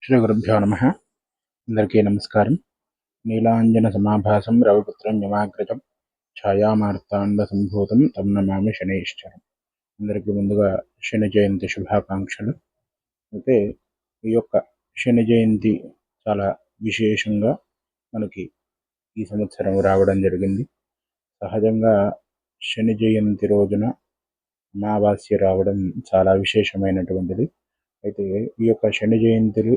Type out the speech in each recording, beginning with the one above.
శ్రీ గురుభ్యో నమ. అందరికీ నమస్కారం. నీలాంజన సమాభాసం రవిపుత్రం యమాగ్రజం ఛాయామార్తాండ సంభూతం తం నమామి శనైశ్చరం. అందరికీ ముందుగా శని జయంతి శుభాకాంక్షలు. అయితే ఈ యొక్క శని జయంతి చాలా విశేషంగా మనకి ఈ సంవత్సరం రావడం జరిగింది. సహజంగా శని జయంతి రోజున అమావాస్య రావడం చాలా విశేషమైనటువంటిది. అయితే ఈ యొక్క శని జయంతులు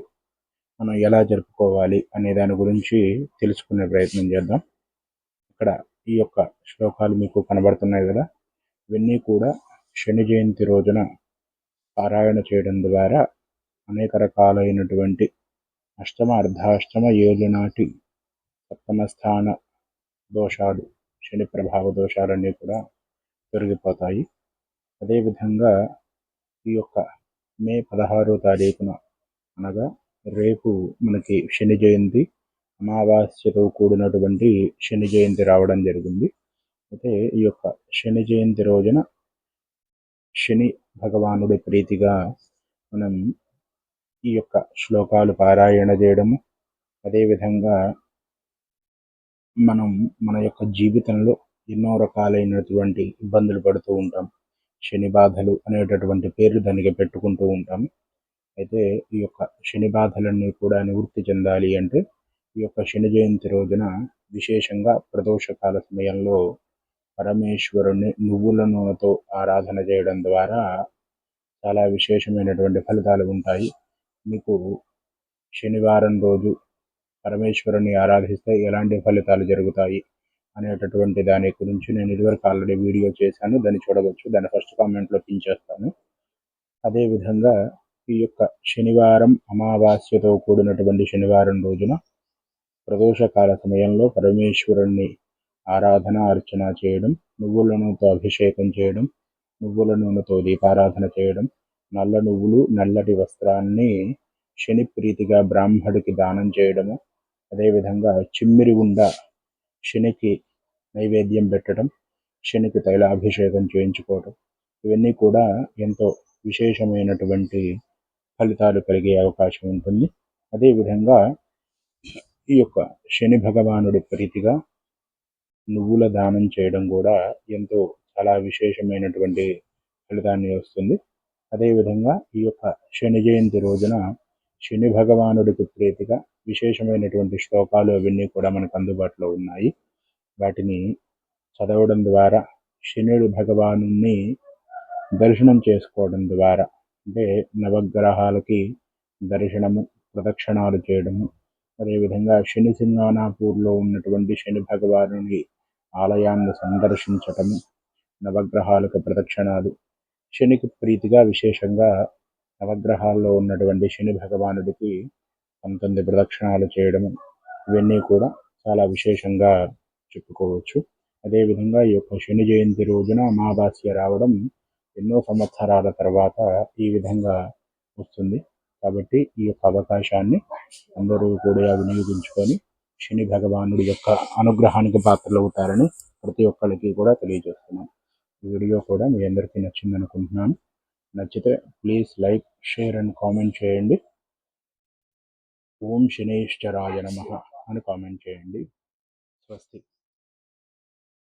మనం ఎలా జరుపుకోవాలి అనే దాని గురించి తెలుసుకునే ప్రయత్నం చేద్దాం. ఇక్కడ ఈ యొక్క శ్లోకాలు మీకు కనబడుతున్నాయి కదా, ఇవన్నీ కూడా శని జయంతి రోజున పారాయణ చేయడం ద్వారా అనేక రకాలైనటువంటి అష్టమ అర్ధాష్టమ ఏళ్ళు నాటి సప్తమ స్థాన దోషాలు, శని ప్రభావ దోషాలన్నీ కూడా తొలగిపోతాయి. అదేవిధంగా ఈ యొక్క మే 16వ తారీఖున అనగా రేపు మనకి శని జయంతి, అమావాస్యతో కూడినటువంటి శని జయంతి రావడం జరిగింది. అయితే ఈ యొక్క శని జయంతి రోజున శని భగవానుడి ప్రీతిగా మనం ఈ యొక్క శ్లోకాలు పారాయణ చేయడము, అదేవిధంగా మనం మన యొక్క జీవితంలో ఎన్నో రకాలైనటువంటి ఇబ్బందులు పడుతూ ఉంటాం. శని బాధలు అనేటటువంటి పేర్లు దానికి పెట్టుకుంటూ ఉంటాం. అయితే ఈ యొక్క శని బాధలన్నీ కూడా నివృత్తి చెందాలి అంటే ఈ యొక్క శని జయంతి రోజున విశేషంగా ప్రదోషకాల సమయంలో పరమేశ్వరుణ్ణి నువ్వుల నూనెతో ఆరాధన చేయడం ద్వారా చాలా విశేషమైనటువంటి ఫలితాలు ఉంటాయి. మీకు శనివారం రోజు పరమేశ్వరుని ఆరాధిస్తే ఎలాంటి ఫలితాలు జరుగుతాయి అనేటటువంటి దాని గురించి నేను ఇదివరకు ఆల్రెడీ వీడియో చేశాను, దాన్ని చూడవచ్చు. దాన్ని ఫస్ట్ కామెంట్లో పిన్ చేస్తాను. అదేవిధంగా ఈ యొక్క శనివారం అమావాస్యతో కూడినటువంటి శనివారం రోజున ప్రదోషకాల సమయంలో పరమేశ్వరుణ్ణి ఆరాధన అర్చన చేయడం, నువ్వుల నూనెతో అభిషేకం చేయడం, నువ్వుల నూనెతో దీపారాధన చేయడం, నల్ల నువ్వులు నల్లటి వస్త్రాన్ని శని ప్రీతిగా బ్రాహ్మడికి దానం చేయడము, అదేవిధంగా చిమ్మిరి ఉండ శనికి నైవేద్యం పెట్టడం, శనికి తైలాభిషేకం చేయించుకోవడం, ఇవన్నీ కూడా ఎంతో విశేషమైనటువంటి ఫలితాలు కలిగే అవకాశం ఉంటుంది. అదేవిధంగా ఈ యొక్క శని భగవానుడి ప్రీతిగా నువ్వుల దానం చేయడం కూడా ఎంతో చాలా విశేషమైనటువంటి ఫలితాన్ని వస్తుంది. అదేవిధంగా ఈ యొక్క శని జయంతి రోజున శని భగవానుడికి ప్రీతిగా విశేషమైనటువంటి శ్లోకాలు అవన్నీ కూడా మనకు అందుబాటులో ఉన్నాయి. వాటిని చదవడం ద్వారా శనుడి భగవాను దర్శనం చేసుకోవడం ద్వారా, అంటే నవగ్రహాలకి దర్శనము, ప్రదక్షిణాలు చేయడము, అదేవిధంగా శని సింగానాపూర్లో ఉన్నటువంటి శని భగవానుని ఆలయాన్ని సందర్శించటము, నవగ్రహాలకు ప్రదక్షిణాలు, శనికి ప్రీతిగా విశేషంగా నవగ్రహాల్లో ఉన్నటువంటి శని భగవానుడికి 19 ప్రదక్షిణాలు చేయడము, ఇవన్నీ కూడా చాలా విశేషంగా చెప్పుకోవచ్చు. అదేవిధంగా ఈ యొక్క శని జయంతి రోజున అమావాస్య రావడం ఎన్నో సంవత్సరాల తర్వాత ఈ విధంగా వస్తుంది. కాబట్టి ఈ యొక్క అవకాశాన్ని అందరూ కూడా వినియోగించుకొని శని భగవానుడి యొక్క అనుగ్రహానికి పాత్రలు అవుతారని ప్రతి ఒక్కరికి కూడా తెలియజేస్తున్నాను. ఈ వీడియో కూడా మీ అందరికీ నచ్చింది అనుకుంటున్నాను. నచ్చితే please like, share and comment చేయండి. ఓం శనైశ్చరాయ నమః అని కామెంట్ చేయండి. స్వస్తి.